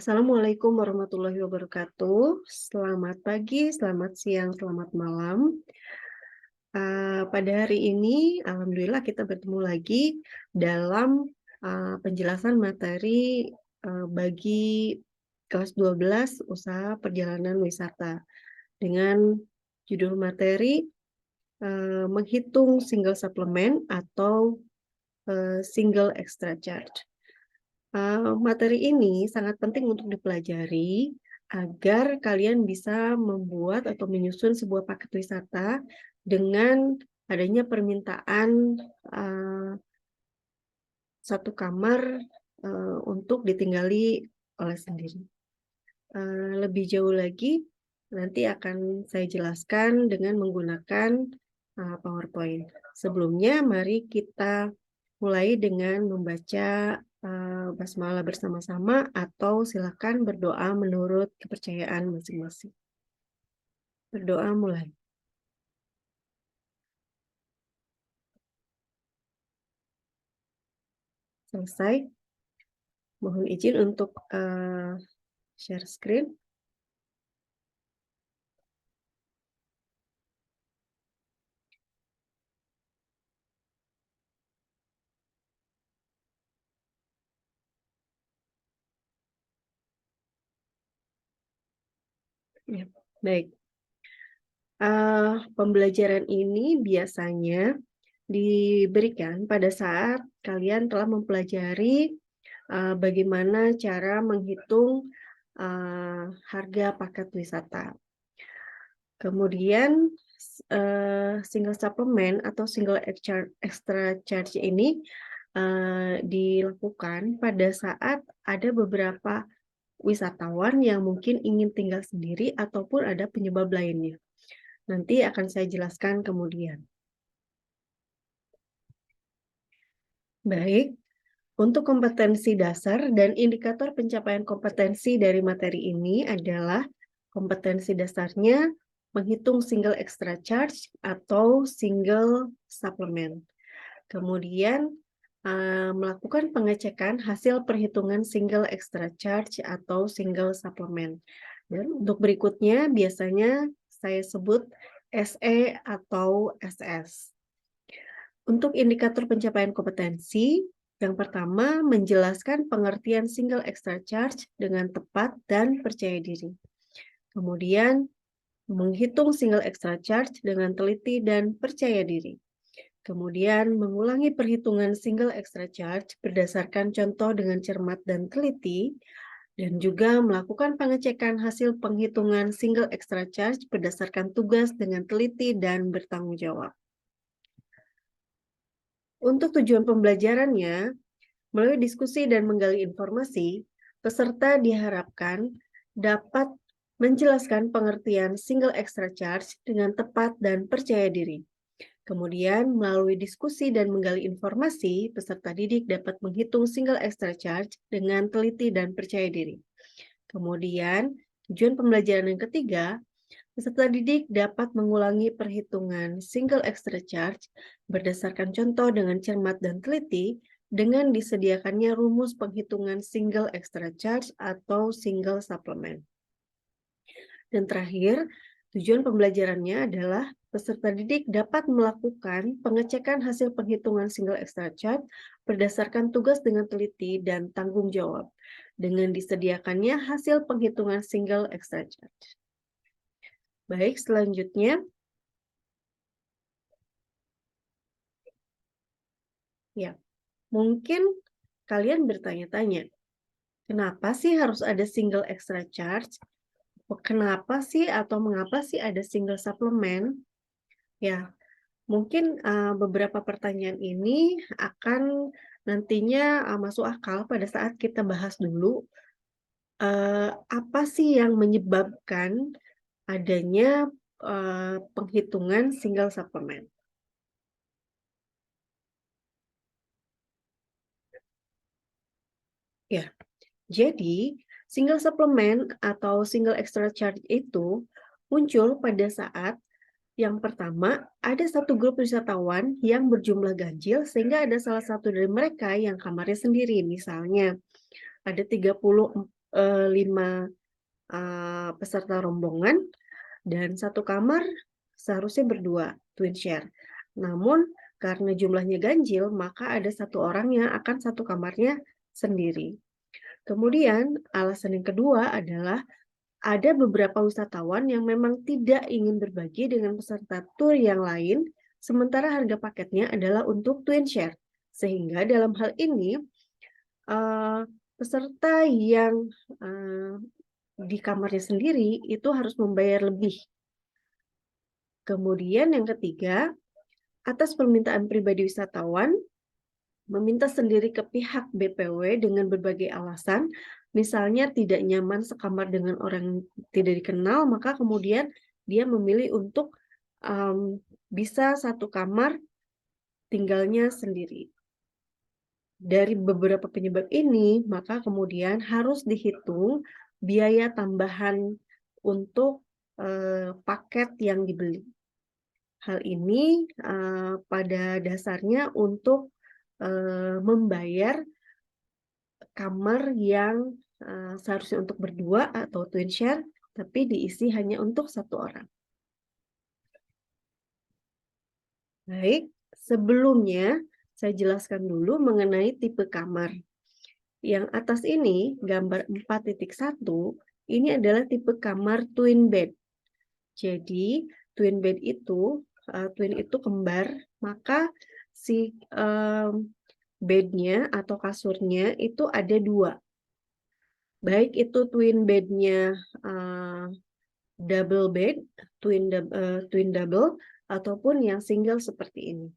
Assalamualaikum warahmatullahi wabarakatuh. Selamat pagi, selamat siang, selamat malam. Pada hari ini alhamdulillah kita bertemu lagi dalam, penjelasan materi, bagi kelas 12 Usaha Perjalanan Wisata dengan judul materi, menghitung single suplemen atau, single extra charge. Materi ini sangat penting untuk dipelajari agar kalian bisa membuat atau menyusun sebuah paket wisata dengan adanya permintaan, eee, 1 kamar, untuk ditinggali oleh sendiri. Lebih jauh lagi, nanti akan saya jelaskan dengan menggunakan, PowerPoint. Sebelumnya mari kita mulai dengan membaca, basmalah bersama-sama atau silakan berdoa menurut kepercayaan masing-masing. Berdoa mulai. Selesai, mohon izin untuk, share screen. Ya, baik. Pembelajaran ini biasanya diberikan pada saat kalian telah mempelajari, bagaimana cara menghitung, harga paket wisata. Kemudian, single suplemen atau single extra charge ini, dilakukan pada saat ada beberapa wisatawan yang mungkin ingin tinggal sendiri ataupun ada penyebab lainnya. Nanti akan saya jelaskan kemudian. Baik, untuk kompetensi dasar dan indikator pencapaian kompetensi dari materi ini adalah kompetensi dasarnya menghitung single extra charge atau single supplement. Kemudian melakukan pengecekan hasil perhitungan single extra charge atau single supplement. Dan untuk berikutnya biasanya saya sebut SE atau SS. Untuk indikator pencapaian kompetensi, yang pertama menjelaskan pengertian single extra charge dengan tepat dan percaya diri. Kemudian menghitung single extra charge dengan teliti dan percaya diri. Kemudian mengulangi perhitungan single extra charge berdasarkan contoh dengan cermat dan teliti, dan juga melakukan pengecekan hasil penghitungan single extra charge berdasarkan tugas dengan teliti dan bertanggung jawab. Untuk tujuan pembelajarannya, melalui diskusi dan menggali informasi, peserta diharapkan dapat menjelaskan pengertian single extra charge dengan tepat dan percaya diri. Kemudian, melalui diskusi dan menggali informasi, peserta didik dapat menghitung single extra charge dengan teliti dan percaya diri. Kemudian, tujuan pembelajaran yang ketiga, peserta didik dapat mengulangi perhitungan single extra charge berdasarkan contoh dengan cermat dan teliti dengan disediakannya rumus penghitungan single extra charge atau single supplement. Dan terakhir, tujuan pembelajarannya adalah peserta didik dapat melakukan pengecekan hasil penghitungan single extra charge berdasarkan tugas dengan teliti dan tanggung jawab dengan disediakannya hasil penghitungan single extra charge. Baik, selanjutnya. Ya, mungkin kalian bertanya-tanya, kenapa sih harus ada single extra charge? Kenapa sih atau mengapa sih ada single suplemen? Ya, mungkin beberapa pertanyaan ini akan nantinya masuk akal pada saat kita bahas dulu apa sih yang menyebabkan adanya penghitungan single suplemen. Ya, jadi single suplemen atau single extra charge itu muncul pada saat yang pertama, ada satu grup wisatawan yang berjumlah ganjil sehingga ada salah satu dari mereka yang kamarnya sendiri. Misalnya, ada 30 5 peserta rombongan dan satu kamar seharusnya berdua, twin share. Namun karena jumlahnya ganjil, maka ada satu orang yang akan satu kamarnya sendiri. Kemudian alasan yang kedua adalah ada beberapa wisatawan yang memang tidak ingin berbagi dengan peserta tur yang lain, sementara harga paketnya adalah untuk twin share. Sehingga dalam hal ini, peserta yang di kamarnya sendiri itu harus membayar lebih. Kemudian yang ketiga, atas permintaan pribadi wisatawan, meminta sendiri ke pihak BPW dengan berbagai alasan, misalnya tidak nyaman sekamar dengan orang yang tidak dikenal, maka kemudian dia memilih untuk bisa satu kamar tinggalnya sendiri. Dari beberapa penyebab ini, maka kemudian harus dihitung biaya tambahan untuk paket yang dibeli. Hal ini pada dasarnya untuk membayar kamar yang seharusnya untuk berdua atau twin share, tapi diisi hanya untuk satu orang. Baik, sebelumnya saya jelaskan dulu mengenai tipe kamar. Yang atas ini, gambar 4.1, ini adalah tipe kamar twin bed. Jadi, twin bed itu, twin itu kembar, maka si bednya atau kasurnya itu ada 2. Baik itu twin bednya double bed, twin double, ataupun yang single seperti ini.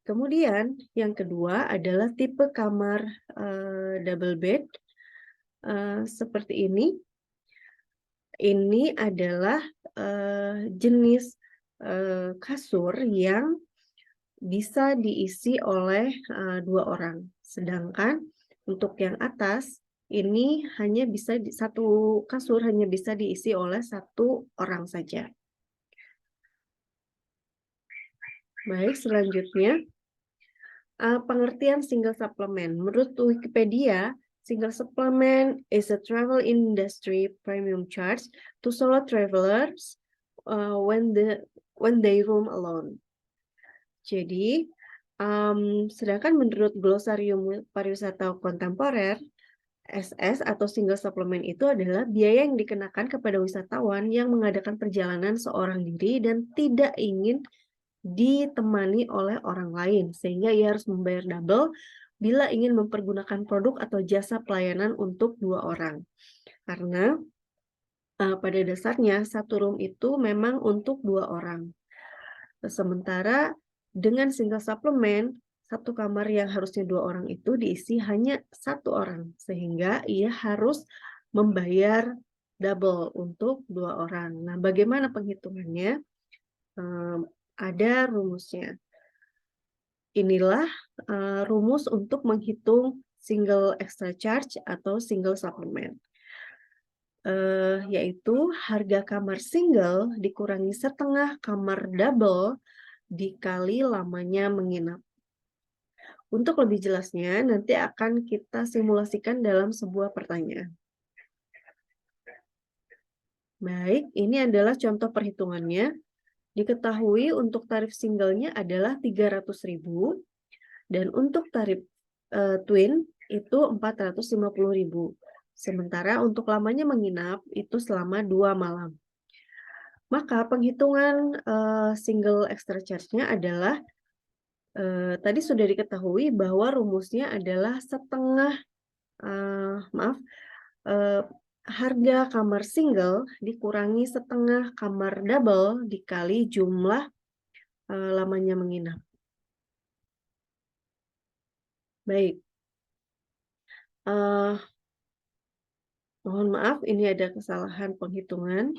Kemudian yang kedua adalah tipe kamar double bed seperti ini. Ini adalah jenis kasur yang bisa diisi oleh 2 orang. Sedangkan untuk yang atas ini hanya bisa satu kasur hanya bisa diisi oleh 1 orang saja. Baik, selanjutnya pengertian single supplement. Menurut Wikipedia, single supplement is a travel industry premium charge to solo travelers when they roam alone. Jadi, sedangkan menurut Glosarium Pariwisata Kontemporer, SS atau single supplement itu adalah biaya yang dikenakan kepada wisatawan yang mengadakan perjalanan seorang diri dan tidak ingin ditemani oleh orang lain, sehingga ia harus membayar double bila ingin mempergunakan produk atau jasa pelayanan untuk 2 orang. Karena pada dasarnya satu room itu memang untuk 2 orang. Sementara dengan single supplement, satu kamar yang harusnya 2 orang itu diisi hanya 1 orang, sehingga ia harus membayar double untuk 2 orang. Nah, bagaimana penghitungannya? Ada rumusnya. Inilah rumus untuk menghitung single extra charge atau single supplement. Yaitu harga kamar single dikurangi setengah kamar double dikali lamanya menginap. Untuk lebih jelasnya, nanti akan kita simulasikan dalam sebuah pertanyaan. Baik, ini adalah contoh perhitungannya. Diketahui untuk tarif singlenya adalah 300.000 dan untuk tarif twin itu 450.000. Sementara untuk lamanya menginap itu selama 2 malam. Maka penghitungan single extra charge-nya adalah tadi sudah diketahui bahwa rumusnya adalah setengah harga kamar single dikurangi setengah kamar double dikali jumlah lamanya menginap. Baik. Mohon maaf, ini ada kesalahan penghitungan.